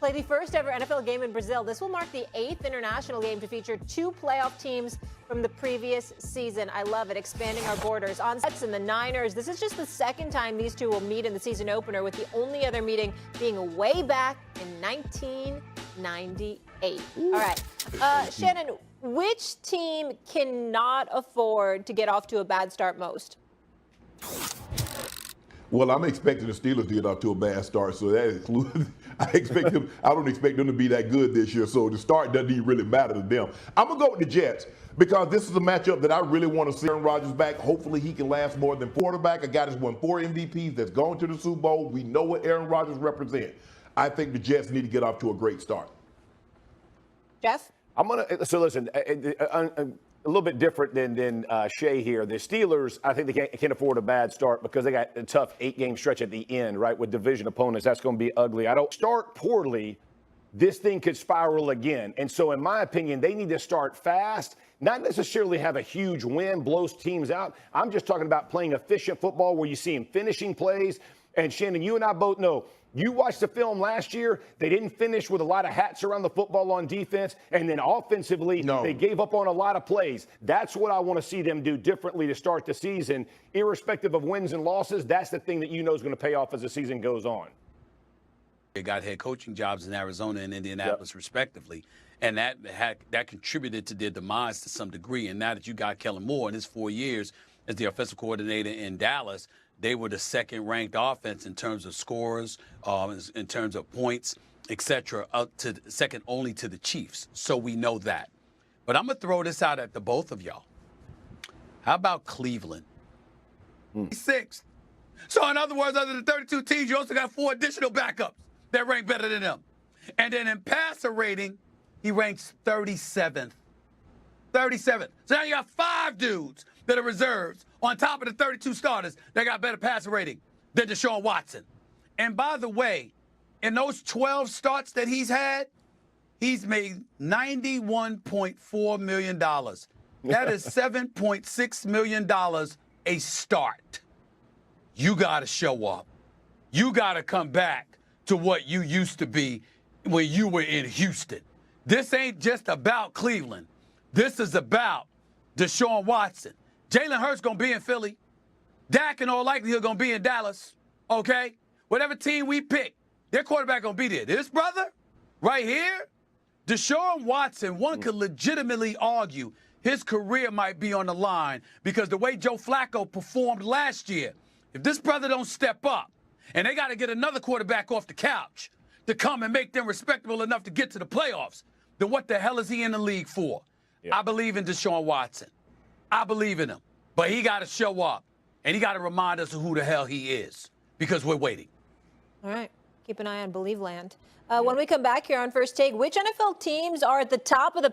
Play the first ever NFL game in Brazil. This will mark the 8th international game to feature 2 playoff teams from the previous season. I love it. Expanding our borders. On sets in the Niners. This is just the second time these two will meet in the season opener, with the only other meeting being way back in 1998. All right. Shannon, which team cannot afford to get off to a bad start most? Well, I'm expecting the Steelers to get off to a bad start, so that includes. I don't expect them to be that good this year, so the start doesn't even really matter to them. I'm gonna go with the Jets because this is a matchup that I really want to see Aaron Rodgers back. Hopefully, he can last more than quarterback. A guy that's won 4 MVPs, that's gone to the Super Bowl. We know what Aaron Rodgers represents. I think the Jets need to get off to a great start. Jeff? So listen, a little bit different than Shea here. The Steelers, I think they can't afford a bad start because they got a tough 8-game stretch at the end, right, with division opponents. That's going to be ugly. I don't start poorly. This thing could spiral again. And so, in my opinion, they need to start fast, not necessarily have a huge win, blows teams out. I'm just talking about playing efficient football where you see them finishing plays. And Shannon, you and I both know, you watched the film last year. They didn't finish with a lot of hats around the football on defense. And then offensively, they gave up on a lot of plays. That's what I want to see them do differently to start the season. Irrespective of wins and losses, that's the thing that you know is going to pay off as the season goes on. They got head coaching jobs in Arizona and Indianapolis, respectively. And that contributed to their demise to some degree. And now that you got Kellen Moore in his 4 years as the offensive coordinator in Dallas, they were the second-ranked offense in terms of scorers, in terms of points, etc., second only to the Chiefs. So we know that. But I'm going to throw this out at the both of y'all. How about Cleveland? 6th. So in other words, other than 32 teams, you also got 4 additional backups that rank better than them. And then in passer rating, he ranks 37th. 37th. So now you got 5 dudes that are reserves on top of the 32 starters that got better passer rating than Deshaun Watson. And by the way, in those 12 starts that he's had, he's made $91.4 million. That is $7.6 million a start. You got to show up. You got to come back to what you used to be when you were in Houston. This ain't just about Cleveland. This is about Deshaun Watson. Jalen Hurts going to be in Philly. Dak in all likelihood going to be in Dallas. Okay? Whatever team we pick, their quarterback going to be there. This brother right here, Deshaun Watson, one could legitimately argue his career might be on the line because the way Joe Flacco performed last year, if this brother don't step up and they got to get another quarterback off the couch to come and make them respectable enough to get to the playoffs, then what the hell is he in the league for? Yeah. I believe in Deshaun Watson. I believe in him. But he got to show up, and he got to remind us of who the hell he is because we're waiting. All right. Keep an eye on Believe Land. When we come back here on First Take, which NFL teams are at the top of the